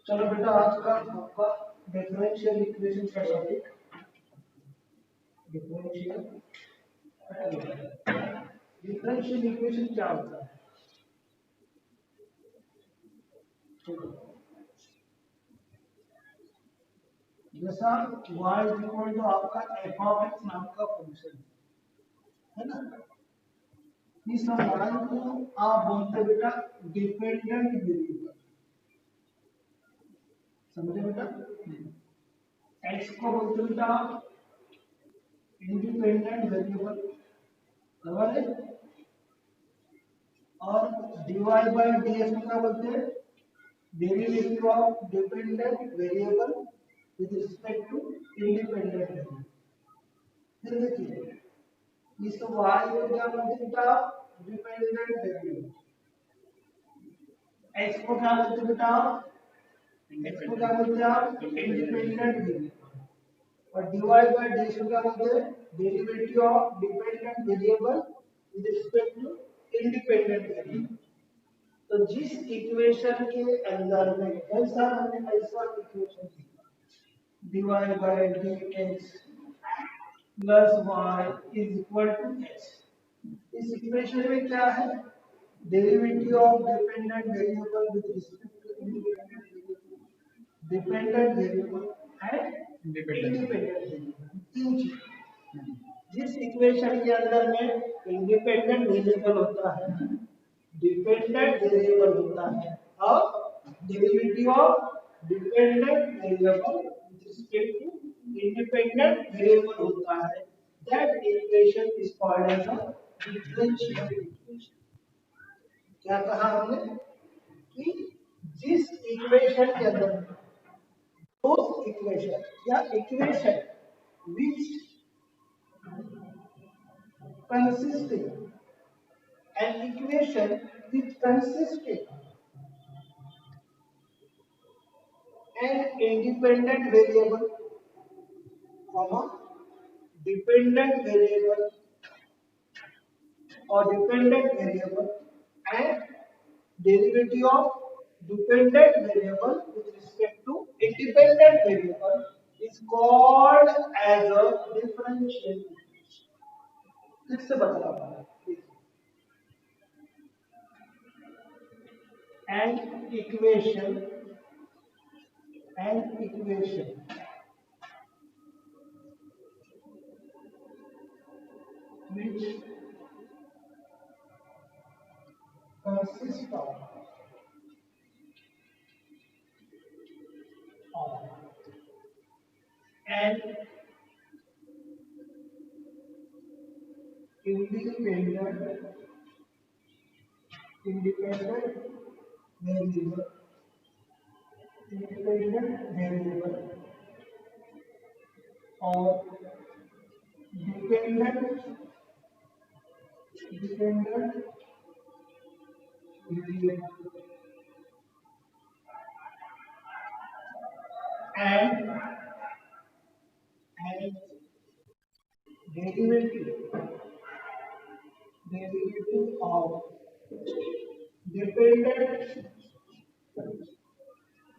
चलो बेटा आज का आपका डिफरेंशियल इक्वेशन का टॉपिक डिफरेंशियल डिफरेंशियल इक्वेशन क्या होता है। जैसा y इक्वल टू आपका f ऑफ x नाम का फंक्शन है ना। इस y को आप बोलते बेटा डिपेंडेंट वेरिएबल, समझे बेटा। x को बोलते बेटा इंडिपेंडेंट वेरिएबल, बराबर है। और dy बाय dx को क्या बोलते हैं, derivative of dependent variable with respect to independent variable. फिर देखिए इस y को क्या बोलते हैं बेटा, डिपेंडेंट वेरिएबल। x को क्या बोलते हैं बेटा, x को क्या बोलते हैं आप, इंडिपेंडेंट वेरिएबल। और dy बाय dx को क्या बोलते हैं, derivative of dependent variable with respect to independent variable. तो जिस इक्वेशन के अंदर में ऐसा हमने ऐसा equation dy by dx plus y is equal to x। इस इक्वेशन में क्या है, derivative of dependent variable with respect to independent variable, dependent variable and independent variable, तीन चीज। जिस इक्वेशन के अंदर में इंडिपेंडेंट वेरिएबल होता है, डिपेंडेंट वेरिएबल होता है और derivative of dependent variable with respect to independent variable होता है, that equation is called as a differential equation. क्या कहा हमने कि जिस इक्वेशन के अंदर those इक्वेशन या equation which consisting an equation which consisting an independent variable, comma dependent variable or dependent variable and derivative of dependent variable with respect to independent variable is called as a differential equation. फिर से बता रहा हूं, an equation which consists of an independent variable or dependent variable and derivative of dependent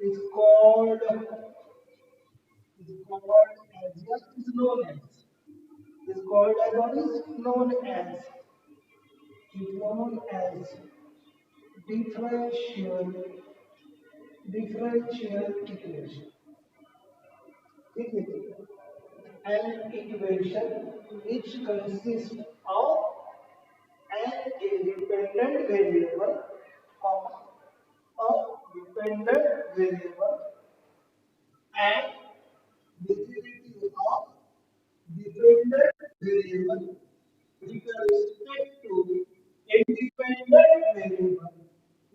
is called as what is known as is called as what is known as differential equation. ठीक है, an equation which consists of an independent variable, comma, a dependent variable and derivative of dependent variable with respect to independent variable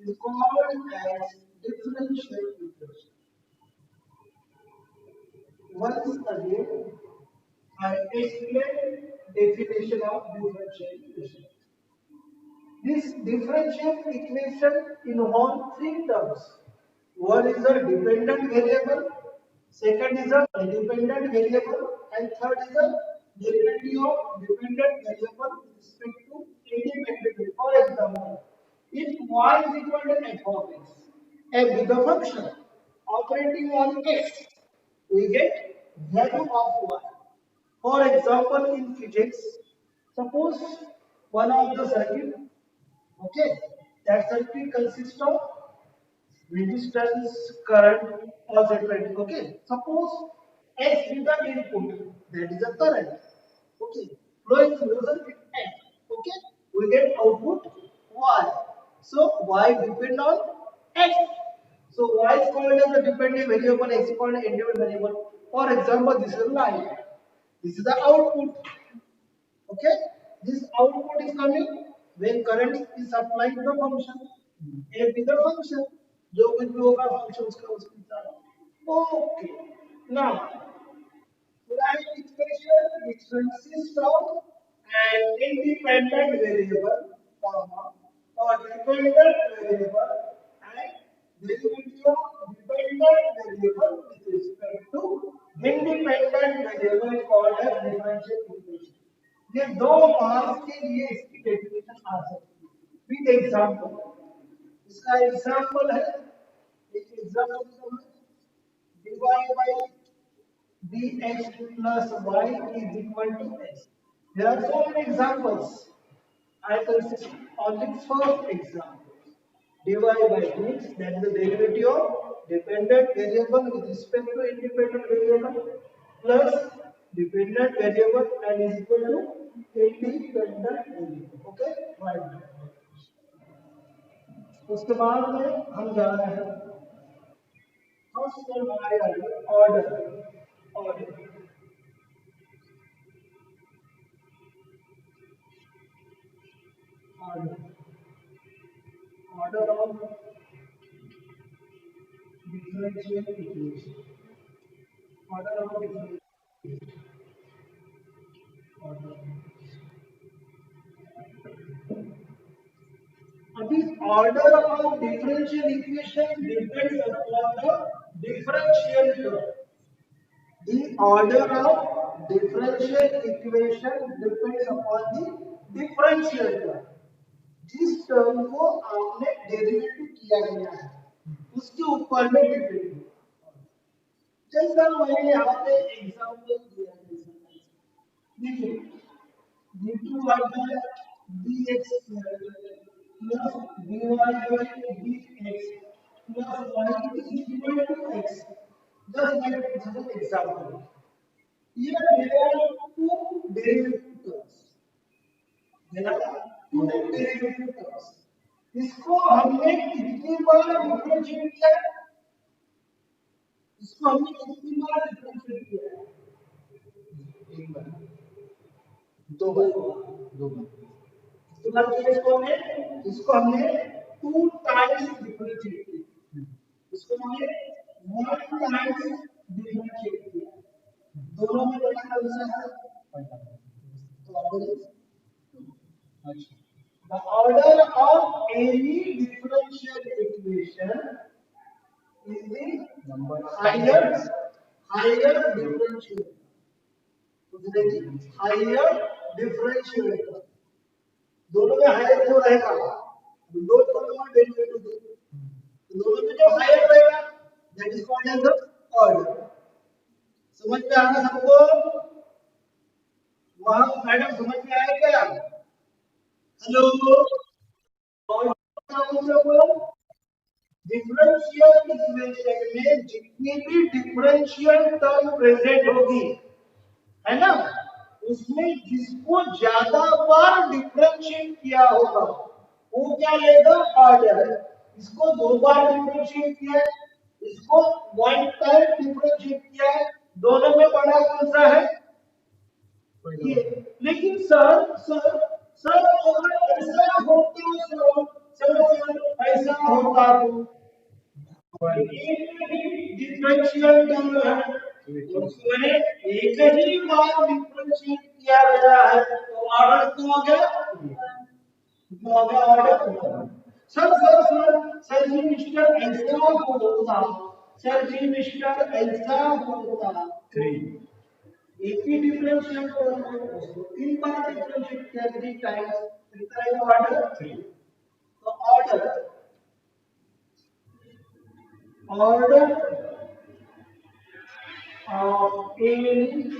is called as differential equation. Once again, I explain definition of differential equation. This differential equation involves three terms. One is a dependent variable, second is a independent variable, and third is a derivative of dependent variable with respect to independent variable. For example, if y is equal to f of x, f is a function operating on x, we get value of y. For example, in physics, suppose one of the circuit, okay, that circuit consists of resistance, current, alternating. Okay, suppose S is the input, that is the current. Okay, flowing through the circuit S. Okay, we get output Y. So Y depend on X. So Y is called as the dependent variable, X is called an independent variable. For example, this is line. This is the output. Okay, this output is coming when current is applied to the function. F is the function. जो कुछ भी होगा function उसका उसके साथ. Okay. Now, line expression which consists of an independent variable, comma, or dependent variable and derivative of dependent variable with respect to independent variable called as differential equation. ये दो marks के लिए इसकी डेफिनेशन आ सकती है विद एग्जांपल. इसका example है, एक example dy by dx plus y is equal to x. There are so many examples. I consist on the first example. Dy by dx, that is the derivative of dependent variable with respect to independent variable plus dependent variable and is equal to independent variable. Okay, right. उसके बाद में हम जा रहे हैं first one हमारे आगे order. Order order of differential equation. Order of differential order. अभी order of differential equation depends upon the differential term. The order of differential equation depends upon the differential term. जिस term को आपने derivative किया गया है उसके ऊपर में डिपेंड. जैसा मैंने यहाँ पे एग्जांपल दिया है, देखिए d2 by dx plus dy by dx plus y is equal to x. Just like an example. Here there are two derivative terms. There are two derivative terms. इसको हमने कितनी बार डिफरेंशिएट किया है? इसको हमने कितनी बार डिफरेंशिएट किया है? एक बार, दो बार, दो बार. इसको हमने 2 टाइम्स डिफरेंशिएट किया. इसको हमने 1 टाइम्स डिफरेंशिएट किया. दोनों में बड़ा कौन सा है? तो ऑर्डर इज अच्छा. The order of any differential equation is the higher differential. Higher differentiator. दोनों में हायर जो रहेगा, दो दोनों में डेरिवेटिव, दोनों में जो हायर रहेगा that is called as the order. समझ में आ रहा सबको? वहां मैडम समझ में आया क्या? हेलो, और डिफरेंशियल इक्वेशन में जितनी भी डिफरेंशियल टर्म प्रेजेंट होगी, है ना, उसमें जिसको ज्यादा बार डिफरेंशिएट किया होगा वो क्या लेगा? ऑर्डर. इसको दो बार डिफरेंशिएट किया है, इसको वन टाइम डिफरेंशिएट किया है, दोनों में बड़ा कौन सा है? ये. लेकिन सर सर सर अगर ऐसा होता सर ऐसा होता तो डिफरेंशियल टर्म है, उसमें एक ही बार डिफरेंशिएट किया गया है तो ऑर्डर तो हो गया. तो अगर order sir sir sir sir जी मिस्टर ऐसा होता, सर जी मिस्टर ऐसा होता. एक ही डिफरेंशियल टर्म है उसको तीन बार डिफरेंशिएट किया 3 टाइम्स, कितना है ऑर्डर? 3. तो order order of any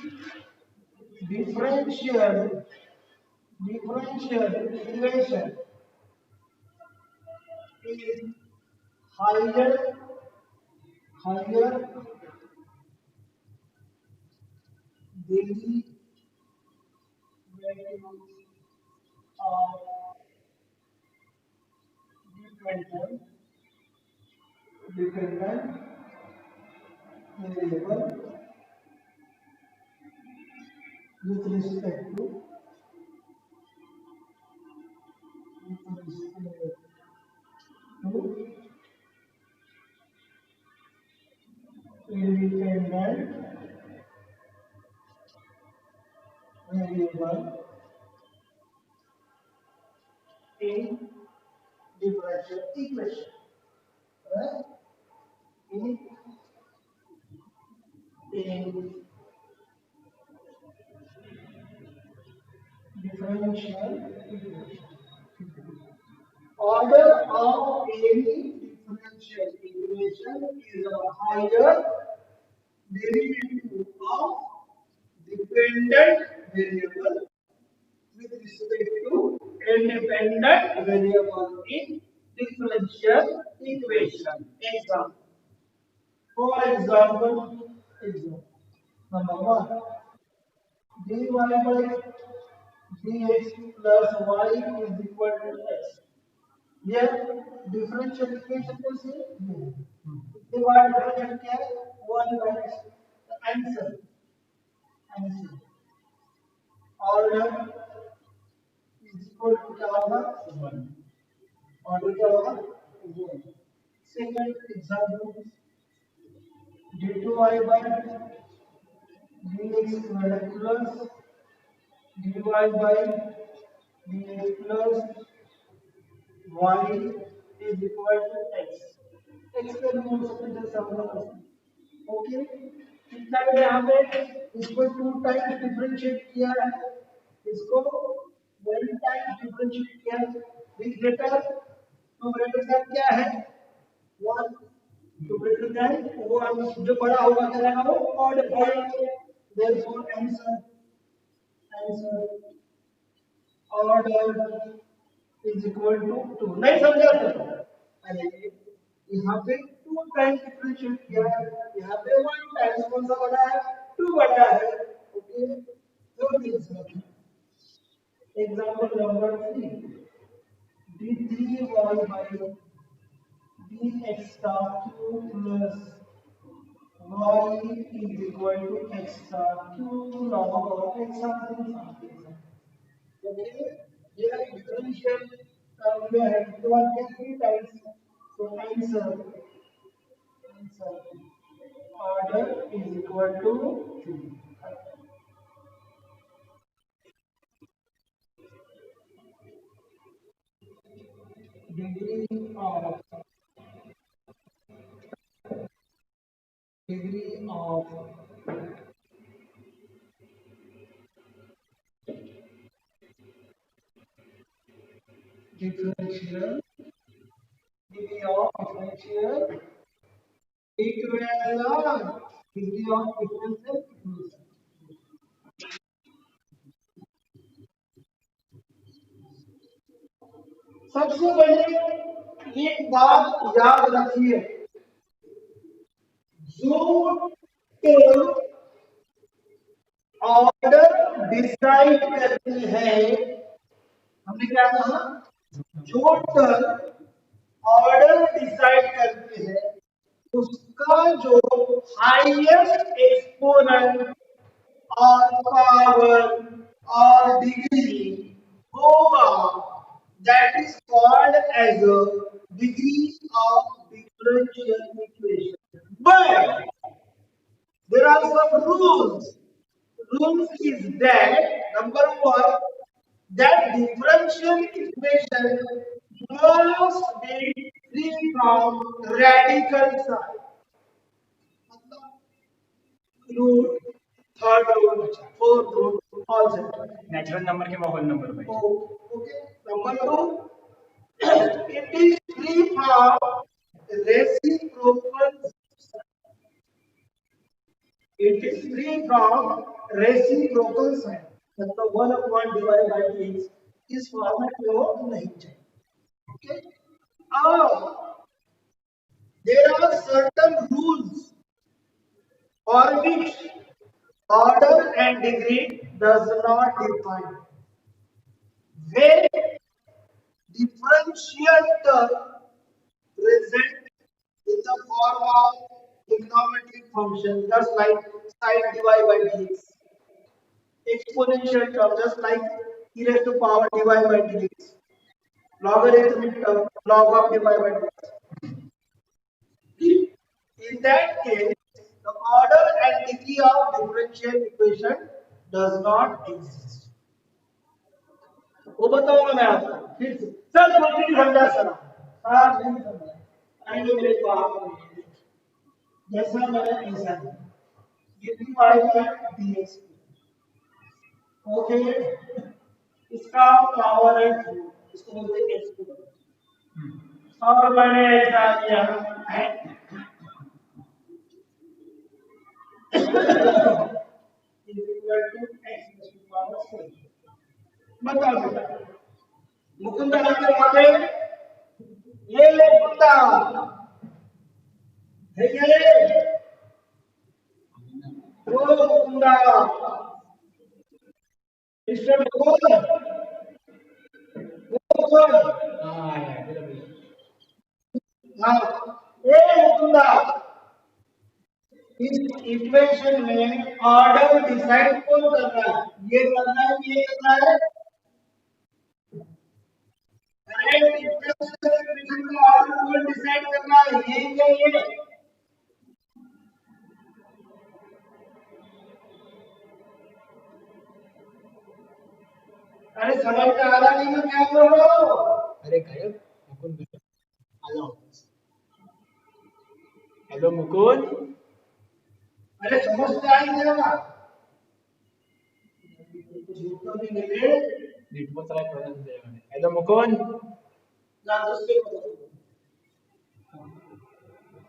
differential equation is higher derivative of dependent variable with respect to independent variable in differential equation. Right? In, in differential equation. Order of any differential equation is a higher derivative of dependent variable with respect to independent variable in differential equation. Example. For example, number one, dy by dx plus y is equal to x. यह differential equation को से इसके बाद differential क्या है 1 minus answer answer order is equal to क्या होगा 1 order क्या होगा 1 second example d2y by dx square plus dy by dx plus y is equal to x. x के रूल से जो समझना ओके कितना है यहाँ पे इसको 2 टाइम्स डिफरेंशिएट किया है इसको 1 टाइम डिफरेंशिएट किया है विद ग्रेटर तो ग्रेटर दैन क्या है 1 तो ग्रेटर दैन वो जो बड़ा होगा क्या रहेगा वो ऑड होगा therefore answer order is equal to 2 नहीं समझा सर अरे यहाँ पे 2 टाइम डिफरेंशिएट किया है यहाँ पे 1 टाइम कौन सा बड़ा है 2 बड़ा है ओके तो example number 3 d3y by dx star q plus y is equal to x star q log of x star something okay यह डिफरेंशियल टर्म में है तो वन के 3 times so answer order is equal to 2 degree of differential degree of differential equivalent degree of differential equation सबसे पहले एक बात याद रखिए जो टर्म ऑर्डर डिसाइड करती है हमने क्या कहा जो टर्म ऑर्डर डिसाइड करती है उसका जो हाईएस्ट एक्सपोनेंट और पावर और डिग्री होगा that is called as a degree of differential equation. But there are some rules. Rules is that number one, that differential equation must be free from radical sign. Root, third root, fourth root, all set. Natural number के whole number पे Okay. Number two, it is free from reciprocal. It is free from reciprocal sign. मतलब 1/1 divided by dx इस format में वो नहीं चाहिए. Okay. Now there are certain rules for which order and degree does not define. When differential term present in the form of trigonometric function, just like sin dy by dx. Exponential term, just like e raised to power dy by dx. Logarithmic term, log of dy by dx. In that case, the order and degree of differential equation does not exist. वो बताऊंगा मैं आपको फिर से. Sir quantity समझा sir. हाँ नहीं समझा. अरे जो मेरे को आप जैसा मैंने ऐसा है. ये dy by dx. ओके. इसका पावर है 2. इसको बोलते हैं x. और मैंने ऐसा किया है. बताओ बेटा. मुकुंदा नगर वहां पे ये ले मुकुंदा है ये वो मुकुंदा मिस्टर मुकुंद मुकुंद हाँ ये मुकुंदा इस इक्वेशन में ऑर्डर डिसाइड कौन कर रहा है. ये करना है ये करना है. इक्वेशन का ऑर्डर कौन डिसाइड करना है. ये क्या ये अरे समझ में आ रहा नहीं. मैं क्या बोल रहा हूँ. अरे गायब मुकुंद. Hello hello Mukund. अरे समझ में आई मेरा नीट चला हेलो मुकुंद. ना दूसरे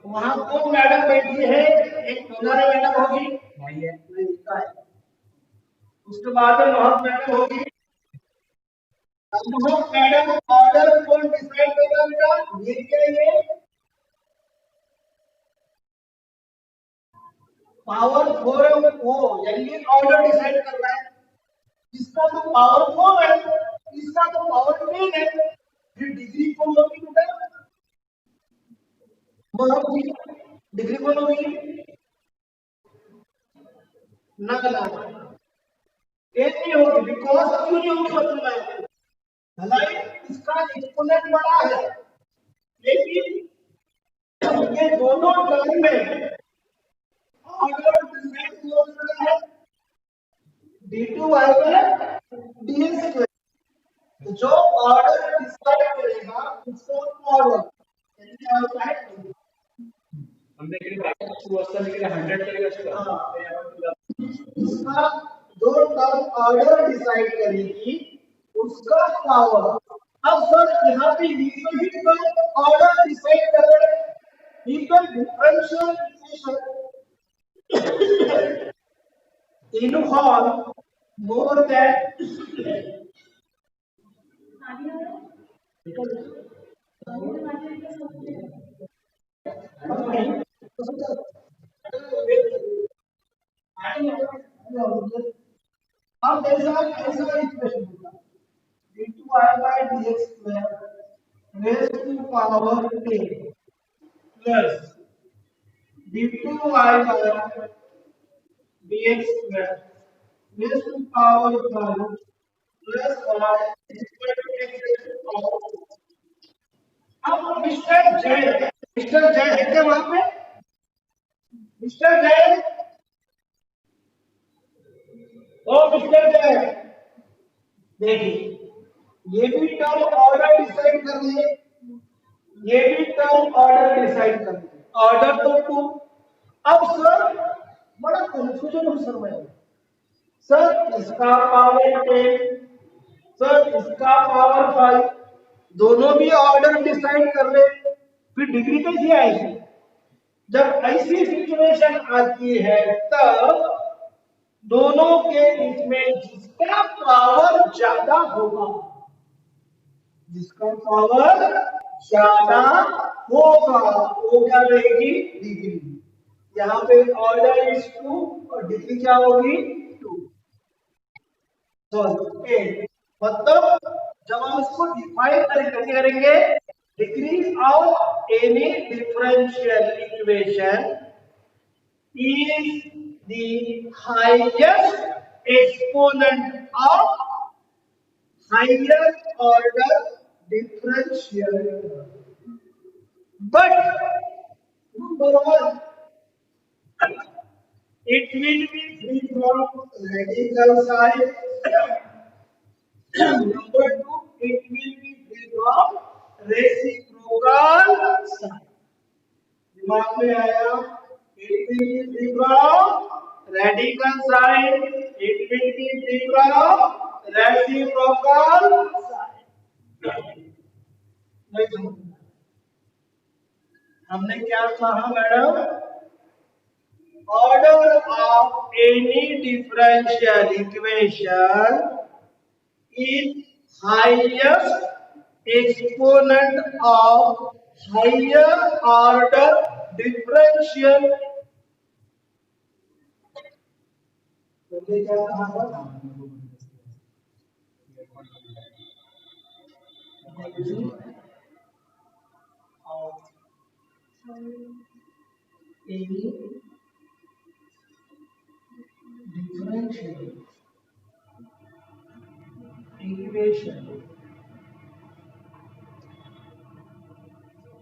वहां कौन मैडम बैठी है. एक पुनारे मैडम होगी. नहीं है. नहीं दिखता है. उसके बाद में महक मैडम होगी. महक मैडम ऑर्डर कौन डिसाइड करेगा बेटा. ये क्या ये पावर 4 वो यानी ऑर्डर डिसाइड कर रहा है. इसका तो पावर 4 है. इसका तो पावर 3 है. फिर डिग्री कौन होगी बेटा. डिग्री कौन होगी. ना ना एक नहीं होगी. बिकॉज क्यों नहीं होगी मतलब है भलाई इसका एक्सपोनेंट बड़ा है. लेकिन ये दोनों टर्म में ऑर्डर डिसाइड हो रहा है d2y by dx. जो ऑर्डर डिसाइड करेगा उसको पावर यानी क्या होता है. हमने के लिए 100 करेगा. इसका जो टर्म ऑर्डर डिसाइड करेगी उसका पावर. अब सर यहाँ पे न्यूमेरिकल ऑर्डर डिसाइड कर रहे हैं. Numerical differential equation involve more than अब ऐसा इक्वेशन होगा d2y by dx square raised to power 10 plus d2y by dx square raised to power 5 plus y is equal to x raised to power 4. अब mister जय है क्या वहां पे. Mister जय ओ मिस्टर जय देखिए ये भी टर्म ऑर्डर डिसाइड कर लिए. ये भी टर्म ऑर्डर डिसाइड कर लिए. ऑर्डर तो 2. अब सर बड़ा कंफ्यूजन हो सर मैं. सर इसका पावर 10 सर इसका पावर 5 दोनों भी ऑर्डर डिसाइड कर रहे. फिर डिग्री कैसी आएगी? जब ऐसी सिचुएशन आती है तब दोनों के इसमें जिसका पावर ज्यादा होगा, जिसका पावर ज्यादा होगा वो क्या रहेगी? डिग्री। यहाँ पे ऑर्डर इज 2 और डिग्री क्या होगी? 2। सॉरी 8। मतलब जब हम इसको डिफाइन कैसे करेंगे? Degree of any differential equation is the highest exponent of higher order differential. But number one, it will be free from radical side. Number two, it will be free from reciprocal side. दिमाग में आया? It will be free from radical side. It will be free from reciprocal side. नहीं समझ? हमने क्या कहा madam? Order of any differential equation is highest exponent of higher order differential. क्या कहा था? any differential equation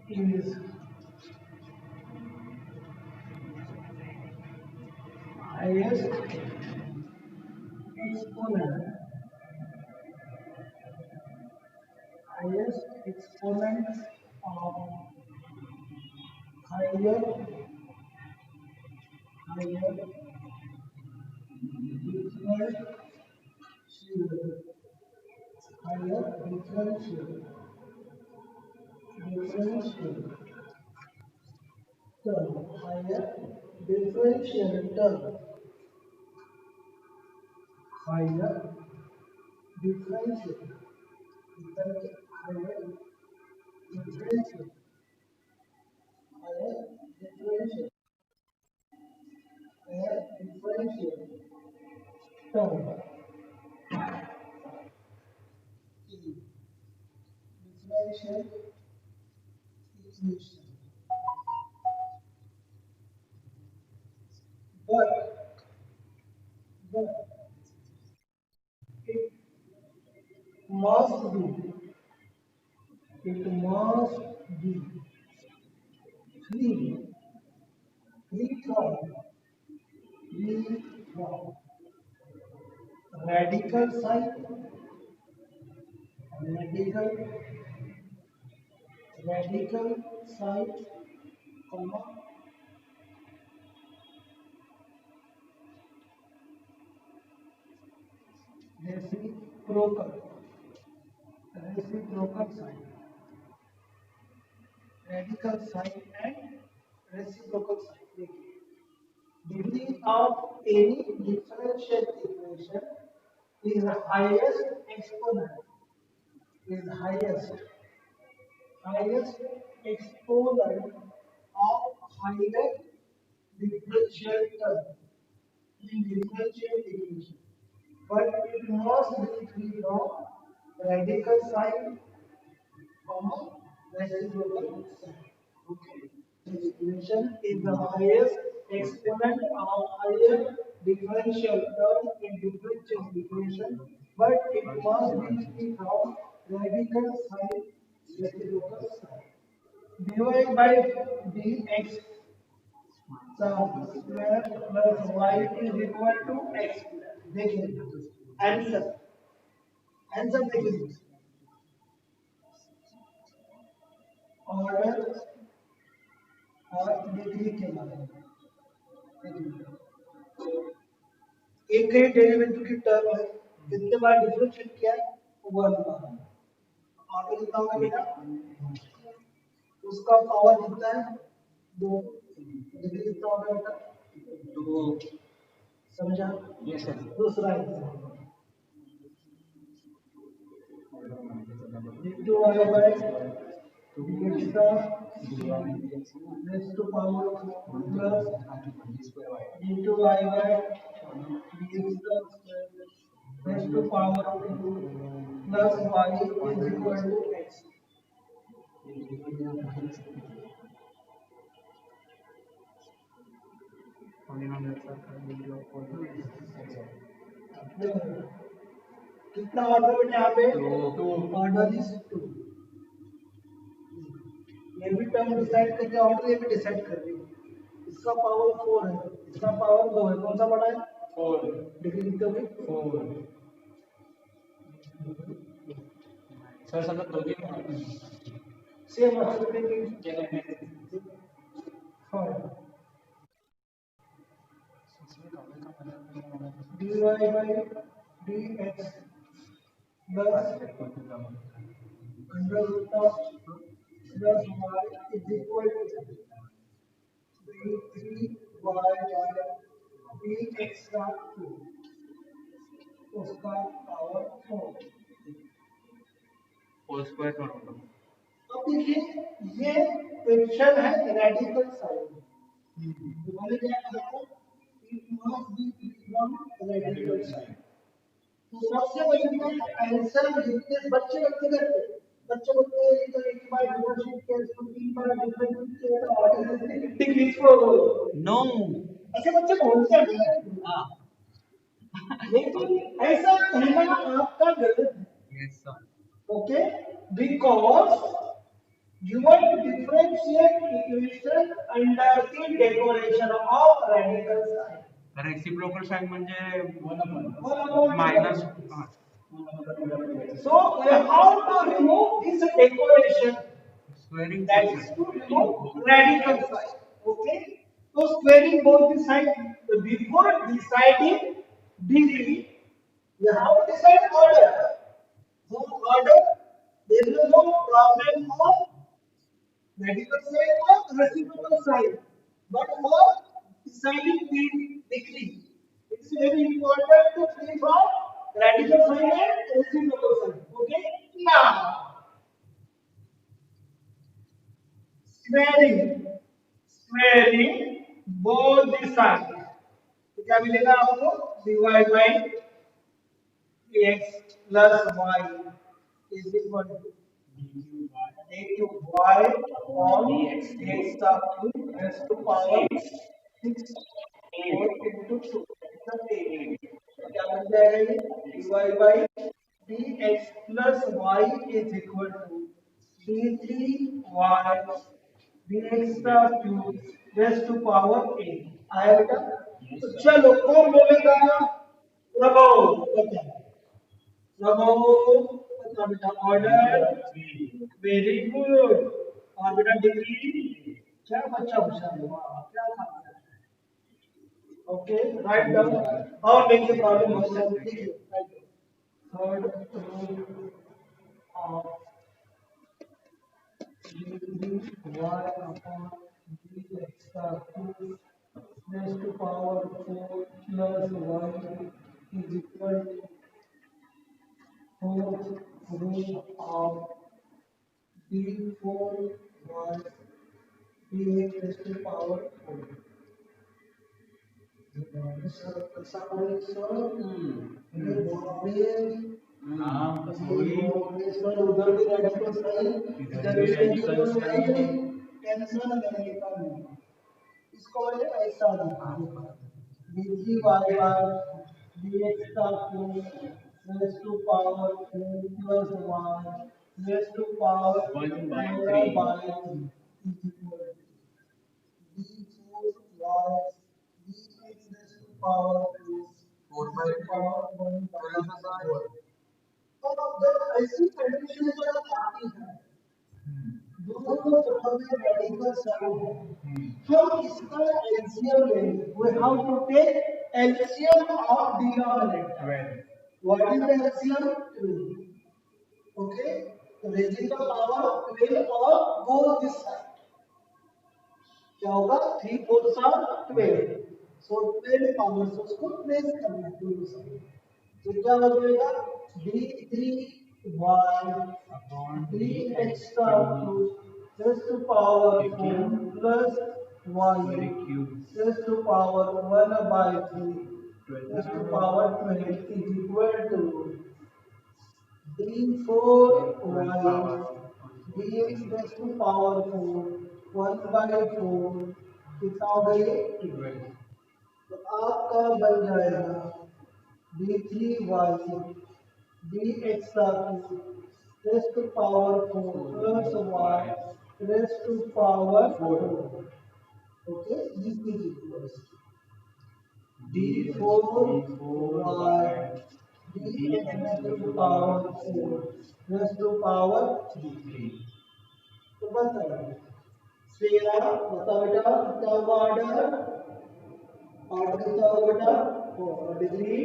is highest exponent of higher differential term, higher differential term, higher differential, higher differential, higher differential, higher differential term, differential equation. But it must be free from radical side, comma reciprocal side, radical side and reciprocal side. Degree of any differential equation is highest exponent, is highest exponent of higher differential term in differential equation. But it must be free from radical sign, comma reciprocal sign. Okay. Equation is the highest exponent of higher differential term in differential equation, but it must be free from radical sign, reciprocal sign. dy by dx square plus y is equal to x square. देखिए answer देखिए order और degree के बारे में एक ही derivative की term है कितने बार डिफरेंशिएट किया है 1 बार ऑर्डर कितना होगा बेटा उसका पावर कितना है 2 डिग्री कितना होगा बेटा 2 समझा यस सर दूसरा example d2 y by dx का raised to power 4 plus d2 y by dx का raised to power 2 plus y is equal to x कितना ऑर्डर बेटा यहाँ पे 2 ऑर्डर इज 2 ये भी टर्म डिसाइड करके ऑर्डर ये भी डिसाइड कर रही है इसका पावर 4 है इसका पावर 2 है कौन सा बड़ा है 4 डिग्री कितने होगी 4 सर सब दो दिन same option dy by dx plus under root of plus y is equal to d3y by dx का 2 उसका पावर 4 होल स्क्वायर कर अब देखिए ये क्वेश्चन है रेडिकल साइन मैंने क्या कहा था it must be from radical sign तो सबसे पहले मैं आंसर लिखते बच्चे करते बोलते हैं इधर एक बार डिफरेंशिएट किया इसको तीन बार डिफरेंशिएट किया तो ऑर्डर डिक्रीज को नो ऐसे बच्चे बोलते हैं हां लेकिन ऐसा कहना आपका गलत है yes sir okay because you want to differentiate equation under the decoration of radical sign reciprocal sign म्हणजे 1 minus so we have to remove this decoration squaring that is to remove radical sign okay so squaring both the sides before deciding degree you have to decide order so order there is no problem of radical sign or reciprocal sign but for deciding the degree it is very important to free from radical sign and reciprocal sign okay now squaring both the sides तो क्या मिलेगा आपको dy by x plus y is equal to a upon x का cube raised to power 6 4 into 2 क्या बन जाएगा ये dy by dx plus y is equal to d3y dx का cube raised to power 8 आया बेटा तो चलो कौन बोलेगा रबो बता बेटा ऑर्डर वेरी गुड और बेटा डिग्री क्या बच्चा होशियार है वाह क्या काम कर रहा है ओके राइट डाउन और देखिए प्रॉब्लम हो सकती है देखिए third root of y upon dx का cube raised to power 4 plus y is equal to fourth root of d4y dx raised to power 4 sir कैसा करें सर ये सर उधर भी रेडिकल साइन इधर भी रेडिकल साइन टेंशन लेने का नहीं इसको मैंने ऐसा लिखा d3y by dx का cube raised to power 4 plus y raised to power 1 by 3 is equal to d4y dx raised to power 2 4 by power 1 by 4 तो जब ऐसी कंडीशन जब आती है दोनों तरफ में रेडिकल साइन है हम इसका एलसीएम लेंगे we have to take LCM of denominator what is the LCM 2 okay raising का पावर 12 और गो दिस साइड क्या होगा 3 4 आर 12 सो 12 पावर से उसको प्लेस करना है दोनों साइड तो क्या हो जाएगा d3y dx का raise to power 4 plus y raise to power 1 by 3 raise to power 20 is equal to d4y dx raise to power 4 1 by 4 कितना हो गया तो आपका बन जाएगा d3y dx raise to power 4 plus y raise to power 4 okay this is equals to d4y dx raise to power 4 raise to power 3 तो बनता है सेरा बता बेटा क्या हुआ ऑर्डर ऑर्डर कितना होगा बेटा 4 degree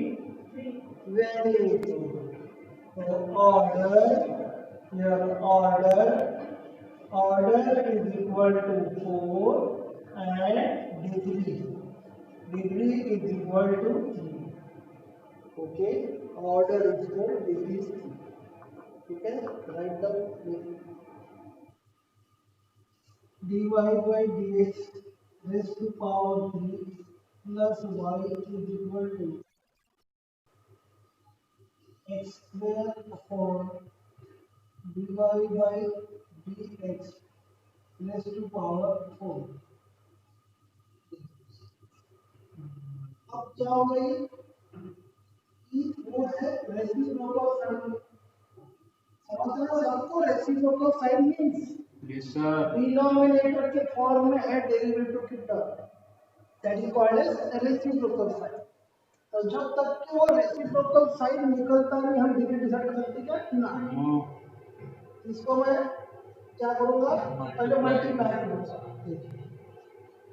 very good order is equal to 4 and degree is equal to 3 okay order is equal to degree 3 ठीक है write down dy by dx raised to power 3 plus y is equal to x square upon dy by dx raised to power 4 अब क्या हो गई कि वो है reciprocal sign समझ रहे हो सबको reciprocal sine means yes sir denominator के फॉर्म में है डेरिवेटिव की term that is called as reciprocal sine तो जब तक कि वो रेसिप्रोकल साइन निकलता नहीं हम डिग्री डिसाइड कर सकते क्या ना इसको मैं क्या करूंगा पहले मल्टीप्लाई करूंगा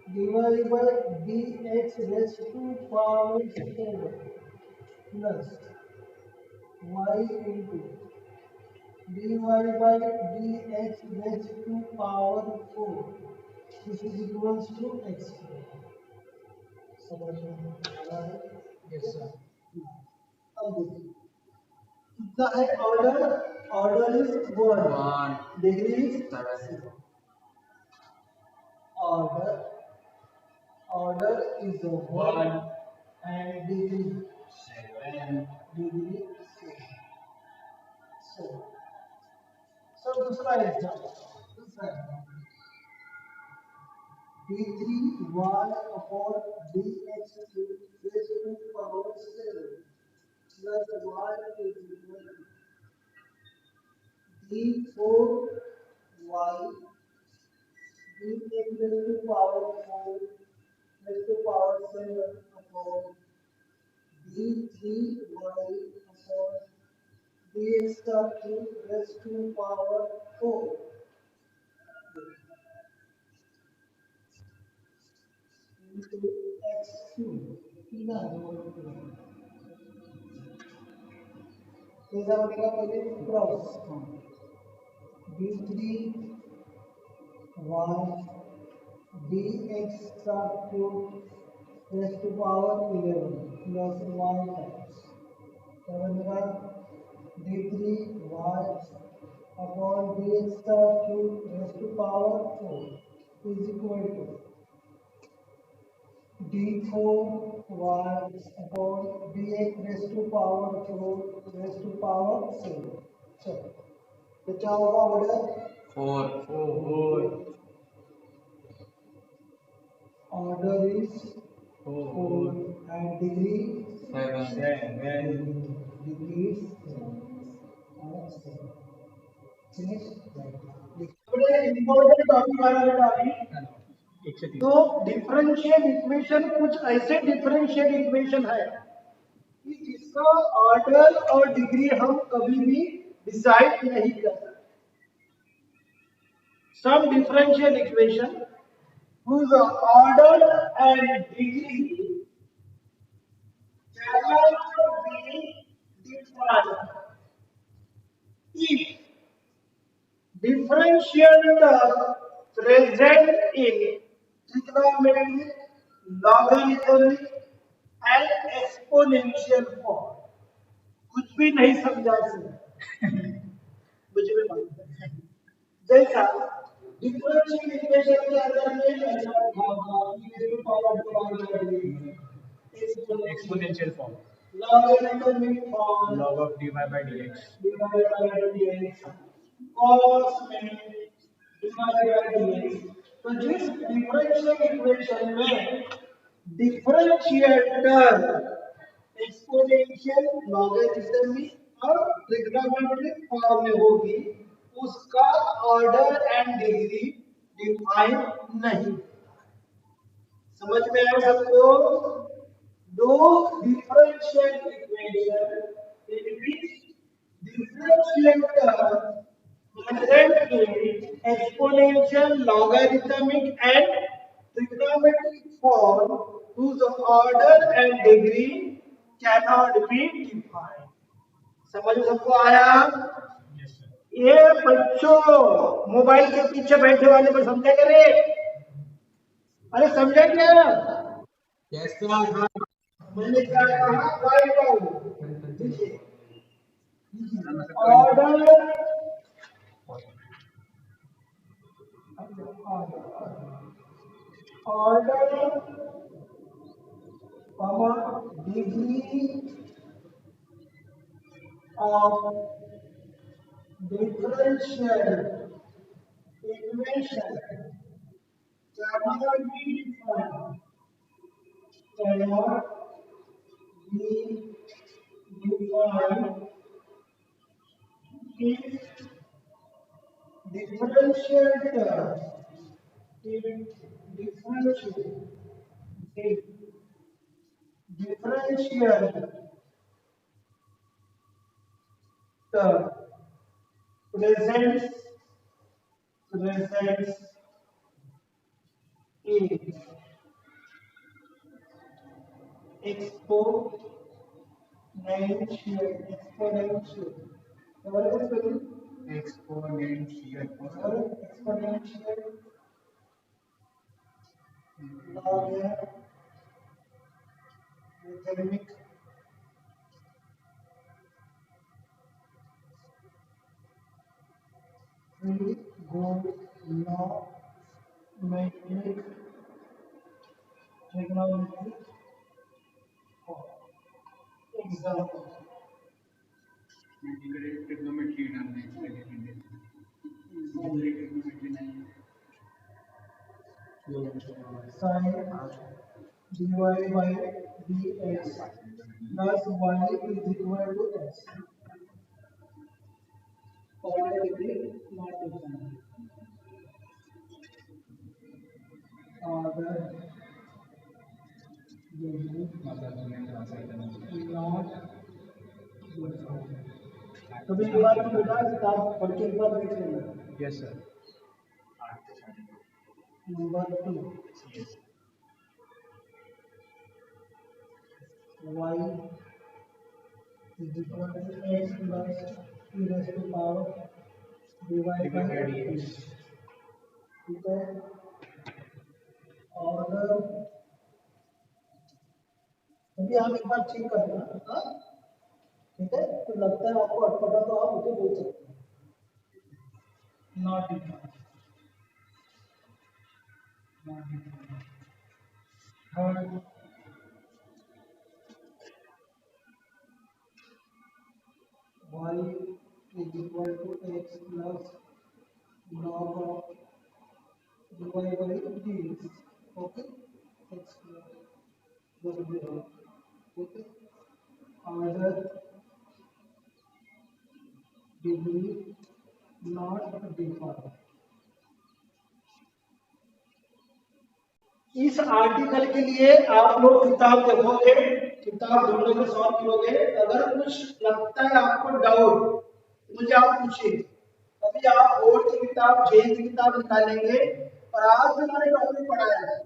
dy by dx raised to power 4 plus y into dy by dx raised to power 4 this is equals to x समझ में आ रहा है यस सर अब देखिए कितना है order is 1 degree is 7 order is 1 and degree 7 so दूसरा example d3y upon dx raised to power 7 plus y is equal to d4y dx raised to power 4 raised to power 7 upon d3y upon dx का cube raised to power 4 into x cube इतना कैसा बनेगा पहले cross d3y dx का cube raised to power 11 plus y times क्या बनेगा d3y upon dx का cube raised to power 4 is equal to d4y upon dx raised to power 4 raised to power 7 चलो तो क्या होगा order 4 order is 4 and degree 7 degree is 7 finish बड़े important topic आ रहा है अभी तो डिफरेंशियल इक्वेशन कुछ ऐसे डिफरेंशियल इक्वेशन है कि जिसका ऑर्डर और डिग्री हम कभी भी डिसाइड नहीं कर सकते some differential equation whose order and degree cannot be defined if differential term present in trigonometry, logarithmic and exponential form. कुछ भी नहीं समझा सर, मुझे भी मालूम है। जैसा डिफरेंशियल इक्वेशन के अंदर में ऐसा लिखा होगा e to power exponential form logarithmic form log of dy by dx divided by dx cos में divided by dx। तो जिस डिफरेंशियल इक्वेशन में डिफरेंशियल टर्म एक्सपोनेंशियल लॉगरिथमिक और ट्रिग्नोमेट्रिक फॉर्म में होगी उसका ऑर्डर एंड डिग्री डिफाइन नहीं। समझ में आया सबको? दो differential equation in which differential term present in exponential, logarithmic and trigonometric form whose order and degree cannot be defined। समझ सबको आया? ये बच्चों मोबाइल के पीछे बैठे वाले को समझा करे? अरे समझा क्या? यस सर मैंने क्या कहा? राइट डाउन देखिए order order degree of differential equation cannot be defined, cannot be defined if differential term if differential if differential term presents in exponential what is it? exponential Exponential logarithmic trigonometric example trigonometry डालना है trigonometry नहीं sin dy by dx plus y is equal to x order degree not defined order degree not defined। कभी एक बार बेटा किताब पढ़ के एक बार देख लेना। Yes sir number 2 y is equal to x plus e raised to power dy by dx। ठीक है ऑर्डर अभी हम एक बार चेक करना हाँ ठीक है तो लगता है आपको अटपटा तो आप मुझे बोल सकते हैं not defined third y is equal to x plus log of dy by dx okay x plus okay order degree not defined। इस आर्टिकल के लिए आप लोग किताब देखोगे किताब ढूंढोगे सॉल्व करोगे अगर कुछ लगता है आपको डाउट मुझे आप पूछिए अभी आप बोर्ड की किताब जेई की किताब निकालेंगे और आज जो मैंने टॉपिक पढ़ाया है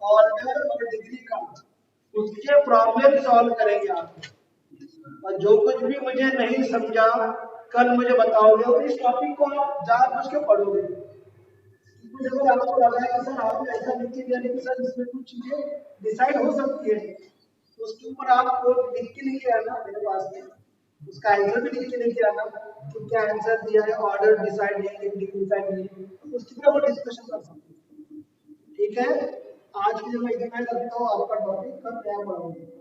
ऑर्डर और डिग्री का उसके प्रॉब्लम सॉल्व करेंगे आप और जो कुछ भी मुझे नहीं समझा कल मुझे बताओगे और इस टॉपिक को आप जानबूझ के पढ़ोगे। क्योंकि अगर आपको लगा है कि सर आपने ऐसा लिख के दिया है कि सर इसमें कुछ चीजें डिसाइड हो सकती है, तो उसके ऊपर आप वो लिख के लेके आना मेरे पास में, उसका आंसर भी लिख के लेके आना कि क्या आंसर दिया है, ऑर्डर डिसाइड नहीं, डिसाइड नहीं, उसकी तरह वो डिस्कशन कर सकते हैं। ठीक है, आज के लिए मैं इतना ही रखता हूँ, आपका टॉपिक कल नया पढ़ाऊंगा।